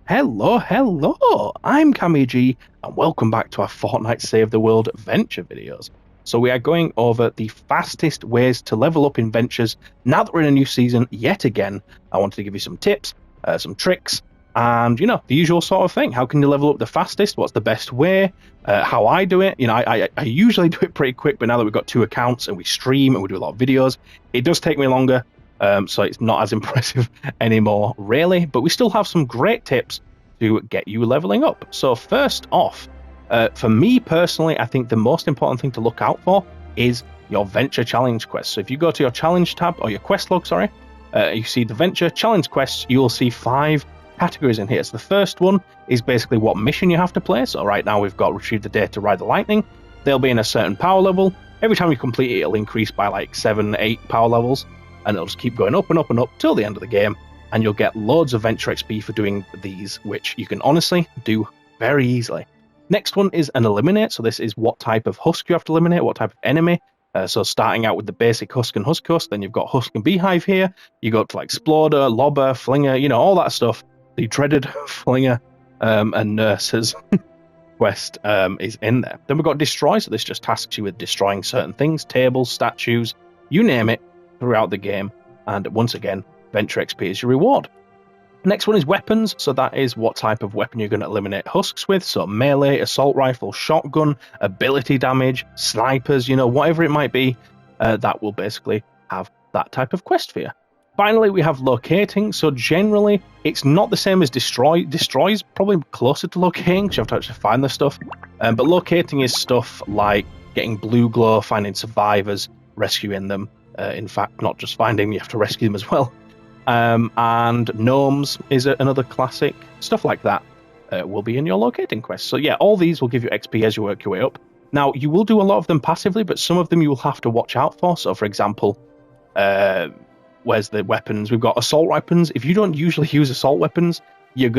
Hello, I'm CammyG, and welcome back to our Fortnite Save the World Venture videos. So we are going over the fastest ways to level up in Ventures. Now that we're in a new season, yet again, I wanted to give you some tips, some tricks, and, the usual sort of thing. How can you level up the fastest? What's the best way? How I do it? I usually do it pretty quick, but now that we've got 2 accounts and we stream and we do a lot of videos, it does take me longer. So it's not as impressive anymore, really, but we still have some great tips to get you leveling up. So first off, for me personally, I think the most important thing to look out for is your Venture Challenge quest. So if you go to your Challenge tab, or your quest log, sorry, you see the Venture Challenge quests, you will see 5 categories in here. So the first one is basically what mission you have to play. So right now we've got Retrieve the Data, Ride the Lightning. They'll be in a certain power level. Every time you complete it, it'll increase by like 7, 8 power levels. And it'll just keep going up and up and up till the end of the game, and you'll get loads of Venture XP for doing these, which you can honestly do very easily. Next one is an Eliminate, so this is what type of Husk you have to eliminate, what type of enemy. So starting out with the basic Husk and Husk, then you've got Husk and Beehive here, you go to like Exploder, Lobber, Flinger, all that stuff. The dreaded Flinger and Nurses quest is in there. Then we've got Destroy, so this just tasks you with destroying certain things, tables, statues, you name it, throughout the game, and once again, Venture XP is your reward. Next one is weapons, so that is what type of weapon you're going to eliminate husks with, so melee, assault rifle, shotgun, ability damage, snipers, whatever it might be, that will basically have that type of quest for you. Finally, we have locating, so generally, it's not the same as destroy. Destroy is probably closer to locating, because you have to actually find the stuff, but locating is stuff like getting blue glow, finding survivors, rescuing them. In fact, not just finding, you have to rescue them as well. And gnomes is another classic. Stuff like that will be in your locating quest. So yeah, all these will give you XP as you work your way up. Now, you will do a lot of them passively, but some of them you will have to watch out for. So for example, where's the weapons? We've got assault weapons. If you don't usually use assault weapons, you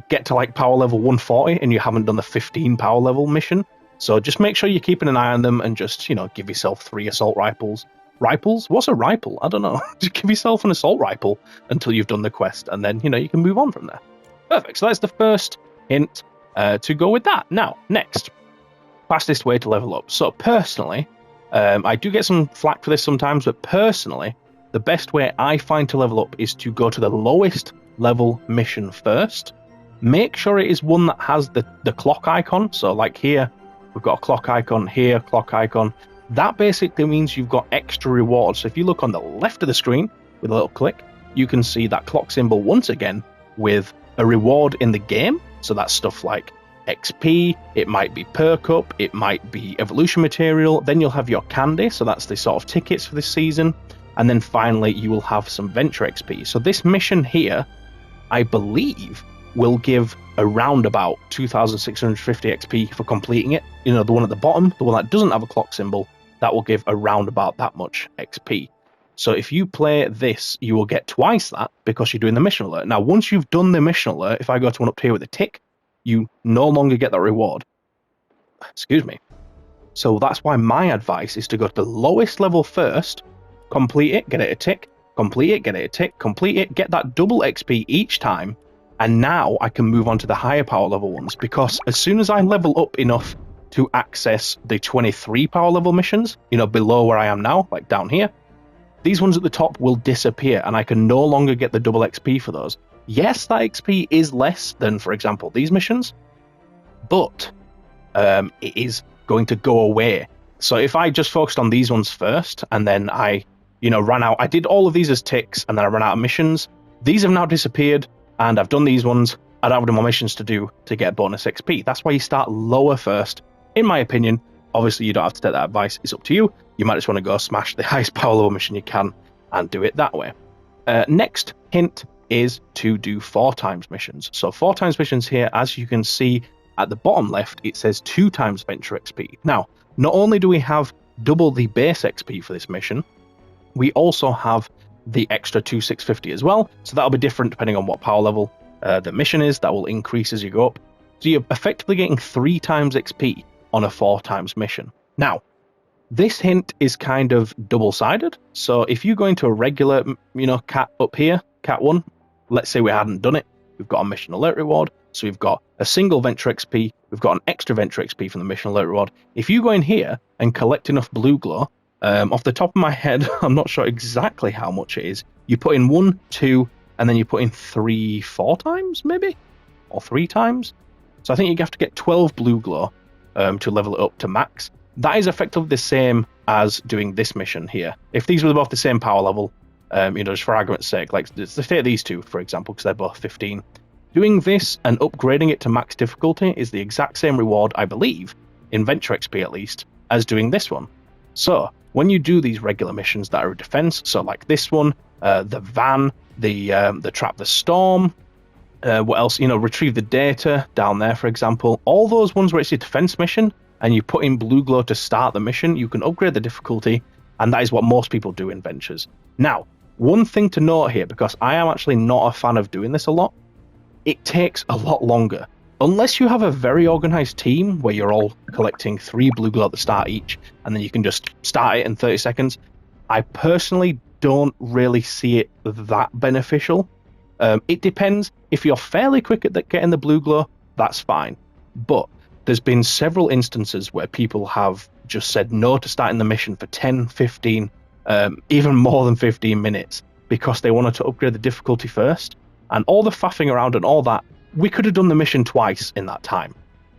get to like power level 140 and you haven't done the 15 power level mission. So just make sure you're keeping an eye on them and just, give yourself 3 assault rifles. Rifles? What's a rifle? I don't know. Just give yourself an assault rifle until you've done the quest, and then, you can move on from there. Perfect. So that's the first hint to go with that. Now, next. Fastest way to level up. So personally, I do get some flack for this sometimes, but personally, the best way I find to level up is to go to the lowest level mission first. Make sure it is one that has the clock icon. So like here, we've got a clock icon, here, clock icon. That basically means you've got extra rewards. So if you look on the left of the screen with a little click, you can see that clock symbol once again with a reward in the game. So that's stuff like XP, it might be perk up, it might be evolution material. Then you'll have your candy, so that's the sort of tickets for this season. And then finally, you will have some Venture XP. So this mission here, I believe, will give around about 2,650 XP for completing it. The one at the bottom, the one that doesn't have a clock symbol, that will give around about that much XP. So if you play this, you will get twice that because you're doing the mission alert. Now, once you've done the mission alert, if I go to one up here with a tick, you no longer get that reward. Excuse me. So that's why my advice is to go to the lowest level first, complete it, get it a tick, complete it, get it a tick, complete it, get that double XP each time, and now I can move on to the higher power level ones, because as soon as I level up enough to access the 23 power level missions, below where I am now, like down here, these ones at the top will disappear and I can no longer get the double XP for those. Yes, that XP is less than, for example, these missions, but it is going to go away. So if I just focused on these ones first and then I, ran out, I did all of these as ticks and then I ran out of missions, these have now disappeared and I've done these ones. I don't have any more missions to do to get bonus XP. That's why you start lower first. In my opinion, obviously you don't have to take that advice, it's up to you. You might just want to go smash the highest power level mission you can and do it that way. Next hint is to do 4 times missions. So 4 times missions here, as you can see at the bottom left, it says 2 times Venture XP. Now, not only do we have double the base XP for this mission, we also have the extra 2,650 as well. So that'll be different depending on what power level the mission is. That will increase as you go up. So you're effectively getting 3 times XP on a 4 times mission. Now, this hint is kind of double-sided. So if you go into a regular, cat up here, cat 1, let's say we hadn't done it, we've got a mission alert reward, so we've got a single venture XP, we've got an extra venture XP from the mission alert reward. If you go in here and collect enough blue glow, off the top of my head, I'm not sure exactly how much it is. You put in 1, 2, and then you put in 3, 4 times, maybe? Or 3 times? So I think you have to get 12 blue glow to level it up to max. That is effectively the same as doing this mission here. If these were both the same power level, just for argument's sake, like let's take these two, for example, because they're both 15. Doing this and upgrading it to max difficulty is the exact same reward, I believe, in venture XP at least, as doing this one. So when you do these regular missions that are defense, so like this one, the van, the trap the storm, what else, retrieve the data down there, for example, all those ones where it's a defense mission and you put in blue glow to start the mission, you can upgrade the difficulty, and that is what most people do in ventures. Now, one thing to note here, because I am actually not a fan of doing this a lot, it takes a lot longer. Unless you have a very organized team where you're all collecting 3 blue glow at the start each, and then you can just start it in 30 seconds, I personally don't really see it that beneficial. It depends. If you're fairly quick at getting the blue glow, that's fine. But there's been several instances where people have just said no to starting the mission for 10, 15, even more than 15 minutes because they wanted to upgrade the difficulty first. And all the faffing around and all that, we could have done the mission twice in that time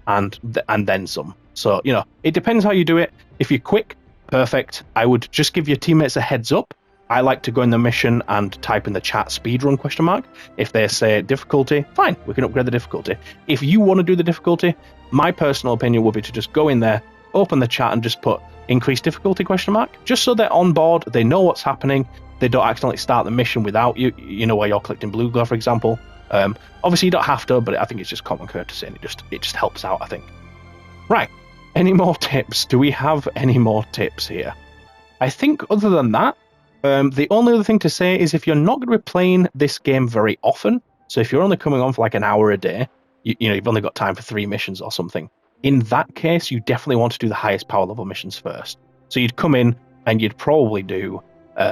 and then some. So, it depends how you do it. If you're quick, perfect. I would just give your teammates a heads up. I like to go in the mission and type in the chat speedrun ? If they say difficulty, fine, we can upgrade the difficulty. If you want to do the difficulty, my personal opinion would be to just go in there, open the chat and just put increased difficulty ? Just so they're on board, they know what's happening, they don't accidentally start the mission without you, where you're collecting blue glow, for example. Obviously you don't have to, but I think it's just common courtesy and it just helps out, I think. Right, any more tips? Do we have any more tips here? I think other than that, the only other thing to say is if you're not going to be playing this game very often, so if you're only coming on for like an hour a day, you've only got time for 3 missions or something, in that case you definitely want to do the highest power level missions first. So you'd come in and you'd probably do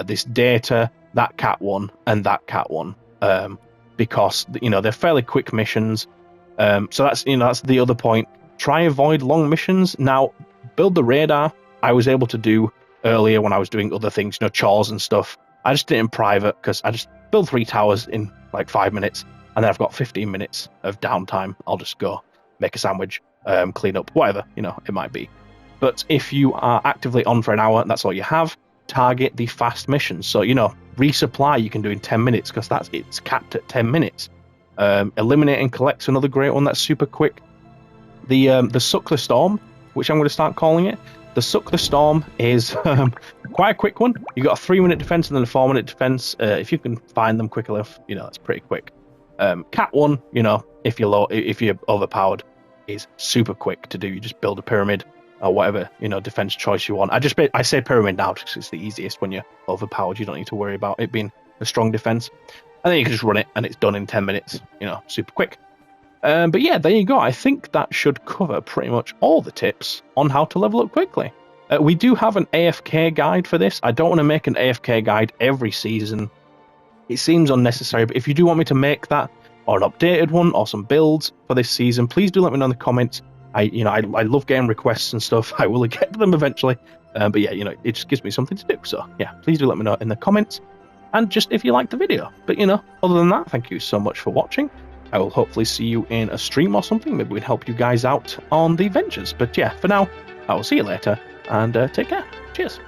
this data, that cat one, and that cat one, because they're fairly quick missions. So that's the other point. Try avoid long missions. Now, build the radar. I was able to do earlier when I was doing other things, chores and stuff. I just did it in private because I just build 3 towers in like 5 minutes, and then I've got 15 minutes of downtime. I'll just go make a sandwich, clean up, whatever it might be. But if you are actively on for an hour and that's all you have, target the fast missions. So resupply you can do in 10 minutes because it's capped at 10 minutes. Eliminate and collect's another great one that's super quick. The Suck the Storm, which I'm going to start calling it. The Suck the Storm is quite a quick one. You've got a 3-minute defense and then a 4-minute defense. If you can find them quick enough, that's pretty quick. Cat 1, if you're overpowered, is super quick to do. You just build a pyramid or whatever defense choice you want. I say pyramid now because it's the easiest. When you're overpowered, you don't need to worry about it being a strong defense, and then you can just run it and it's done in 10 minutes. Super quick. But yeah, there you go. I think that should cover pretty much all the tips on how to level up quickly. We do have an AFK guide for this. I don't want to make an AFK guide every season. It seems unnecessary, but if you do want me to make that, or an updated one, or some builds for this season, please do let me know in the comments. I love getting requests and stuff. I will get to them eventually. But yeah, it just gives me something to do. So yeah, please do let me know in the comments. And just if you like the video. But other than that, thank you so much for watching. I will hopefully see you in a stream or something. Maybe we'd help you guys out on the ventures. But yeah, for now, I will see you later and take care. Cheers.